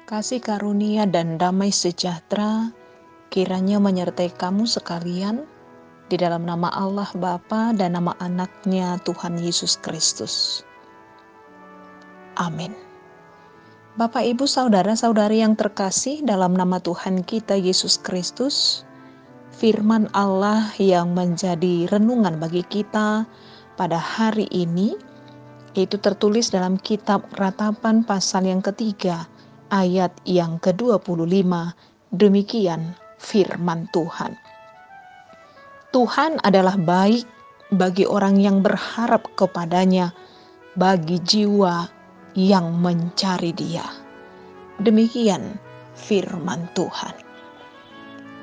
Kasih karunia dan damai sejahtera kiranya menyertai kamu sekalian di dalam nama Allah Bapa dan nama anaknya Tuhan Yesus Kristus. Amin. Bapak, Ibu, Saudara-saudari yang terkasih dalam nama Tuhan kita Yesus Kristus, firman Allah yang menjadi renungan bagi kita pada hari ini, itu tertulis dalam kitab Ratapan pasal yang ketiga, ayat yang ke-25, demikian firman Tuhan. Tuhan adalah baik bagi orang yang berharap kepadanya, bagi jiwa yang mencari Dia. Demikian firman Tuhan.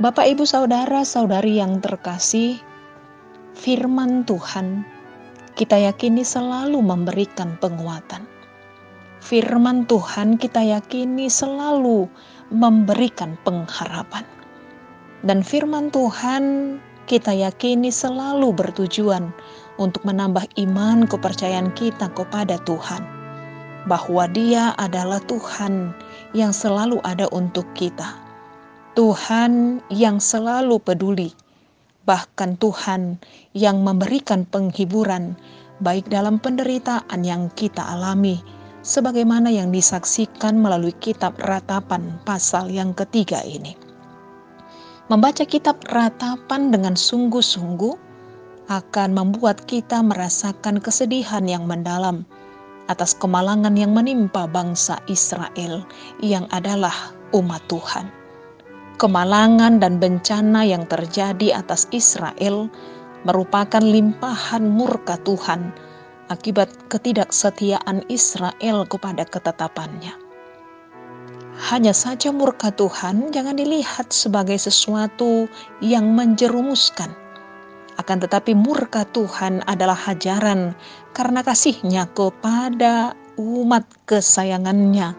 Bapak, Ibu, Saudara-saudari yang terkasih, firman Tuhan kita yakini selalu memberikan penguatan. Firman Tuhan kita yakini selalu memberikan pengharapan. Dan firman Tuhan kita yakini selalu bertujuan untuk menambah iman kepercayaan kita kepada Tuhan. Bahwa Dia adalah Tuhan yang selalu ada untuk kita. Tuhan yang selalu peduli. Bahkan Tuhan yang memberikan penghiburan baik dalam penderitaan yang kita alami, sebagaimana yang disaksikan melalui kitab Ratapan pasal yang ketiga ini. Membaca kitab Ratapan dengan sungguh-sungguh akan membuat kita merasakan kesedihan yang mendalam atas kemalangan yang menimpa bangsa Israel yang adalah umat Tuhan. Kemalangan dan bencana yang terjadi atas Israel merupakan limpahan murka Tuhan akibat ketidaksetiaan Israel kepada ketetapannya. Hanya saja murka Tuhan jangan dilihat sebagai sesuatu yang menjerumuskan. Akan tetapi murka Tuhan adalah hajaran karena kasih-Nya kepada umat kesayangannya,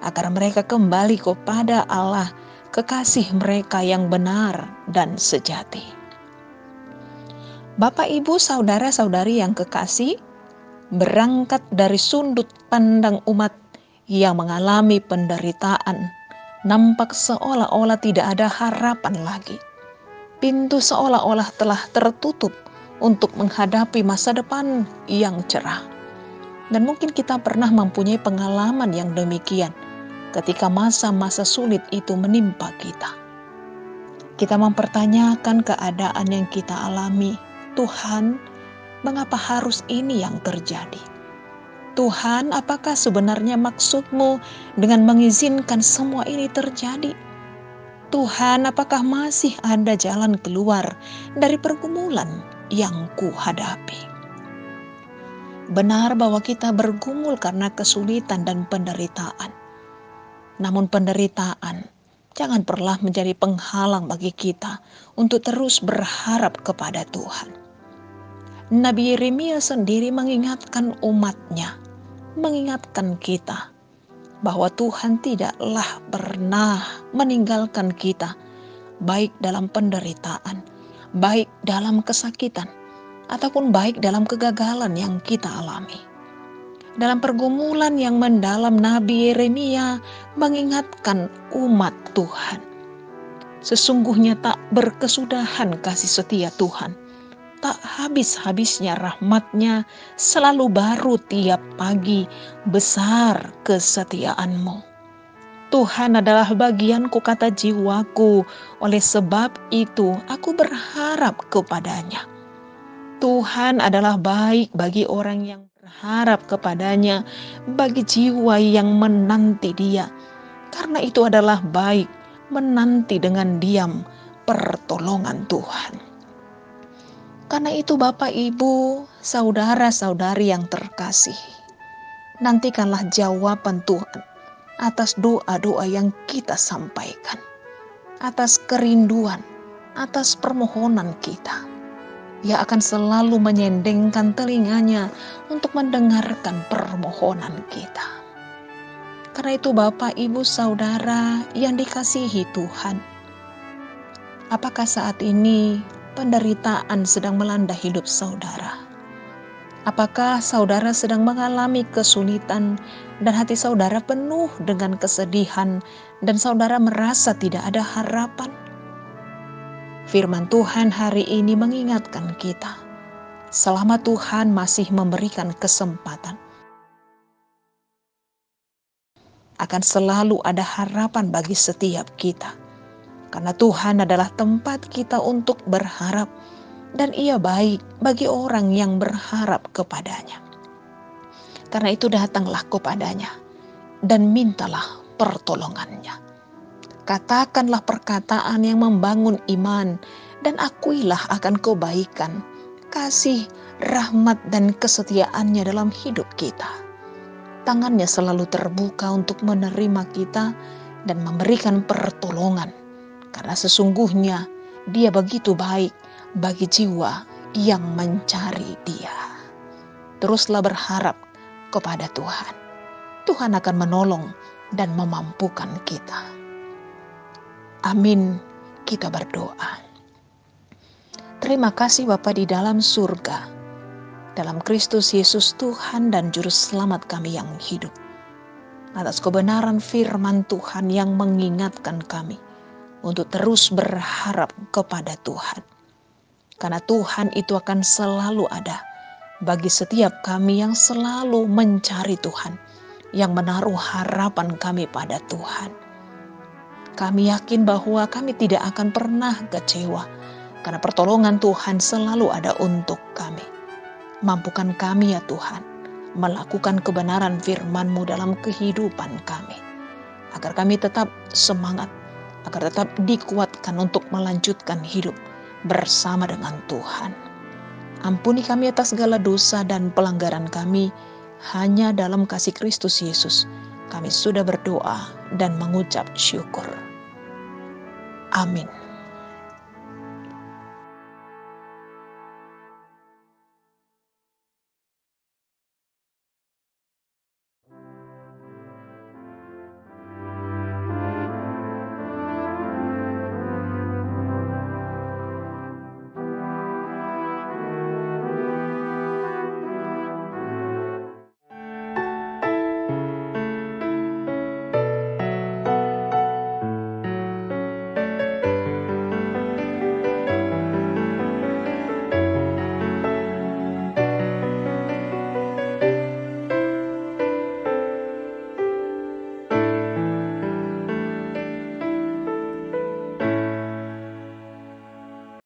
agar mereka kembali kepada Allah, kekasih mereka yang benar dan sejati. Bapak, Ibu, Saudara-saudari yang kekasih, berangkat dari sudut pandang umat yang mengalami penderitaan, nampak seolah-olah tidak ada harapan lagi. Pintu seolah-olah telah tertutup untuk menghadapi masa depan yang cerah. Dan mungkin kita pernah mempunyai pengalaman yang demikian ketika masa-masa sulit itu menimpa kita. Kita mempertanyakan keadaan yang kita alami. Tuhan, mengapa harus ini yang terjadi? Tuhan, apakah sebenarnya maksud-Mu dengan mengizinkan semua ini terjadi? Tuhan, apakah masih ada jalan keluar dari pergumulan yang kuhadapi? Benar bahwa kita bergumul karena kesulitan dan penderitaan. Namun penderitaan jangan pernah menjadi penghalang bagi kita untuk terus berharap kepada Tuhan. Nabi Yeremia sendiri mengingatkan umatnya, mengingatkan kita, bahwa Tuhan tidaklah pernah meninggalkan kita, baik dalam penderitaan, baik dalam kesakitan, ataupun baik dalam kegagalan yang kita alami. Dalam pergumulan yang mendalam, Nabi Yeremia mengingatkan umat Tuhan. Sesungguhnya tak berkesudahan kasih setia Tuhan. Tak habis-habisnya rahmat-Nya, selalu baru tiap pagi, besar kesetiaan-Mu. Tuhan adalah bagianku, kata jiwaku, oleh sebab itu aku berharap kepada-Nya. Tuhan adalah baik bagi orang yang berharap kepada-Nya, bagi jiwa yang menanti Dia. Karena itu adalah baik menanti dengan diam pertolongan Tuhan. Karena itu Bapak, Ibu, Saudara-saudari yang terkasih, nantikanlah jawaban Tuhan atas doa-doa yang kita sampaikan, atas kerinduan, atas permohonan kita. Ia akan selalu menyendengkan telinganya untuk mendengarkan permohonan kita. Karena itu Bapak, Ibu, Saudara yang dikasihi Tuhan, apakah saat ini penderitaan sedang melanda hidup saudara? Apakah saudara sedang mengalami kesulitan dan hati saudara penuh dengan kesedihan dan saudara merasa tidak ada harapan? Firman Tuhan hari ini mengingatkan kita, selama Tuhan masih memberikan kesempatan, akan selalu ada harapan bagi setiap kita. Karena Tuhan adalah tempat kita untuk berharap, dan Ia baik bagi orang yang berharap kepadanya. Karena itu datanglah kepadanya dan mintalah pertolongannya. Katakanlah perkataan yang membangun iman dan akuilah akan kebaikan, kasih, rahmat dan kesetiaannya dalam hidup kita. Tangannya selalu terbuka untuk menerima kita dan memberikan pertolongan. Karena sesungguhnya Dia begitu baik bagi jiwa yang mencari Dia. Teruslah berharap kepada Tuhan. Tuhan akan menolong dan memampukan kita. Amin. Kita berdoa. Terima kasih Bapa di dalam surga, dalam Kristus Yesus Tuhan dan Juru Selamat kami yang hidup, atas kebenaran firman Tuhan yang mengingatkan kami untuk terus berharap kepada Tuhan. Karena Tuhan itu akan selalu ada bagi setiap kami yang selalu mencari Tuhan, yang menaruh harapan kami pada Tuhan. Kami yakin bahwa kami tidak akan pernah kecewa, karena pertolongan Tuhan selalu ada untuk kami. Mampukan kami ya Tuhan, melakukan kebenaran firman-Mu dalam kehidupan kami, agar kami tetap semangat, agar tetap dikuatkan untuk melanjutkan hidup bersama dengan Tuhan. Ampuni kami atas segala dosa dan pelanggaran kami, hanya dalam kasih Kristus Yesus kami sudah berdoa dan mengucap syukur. Amin.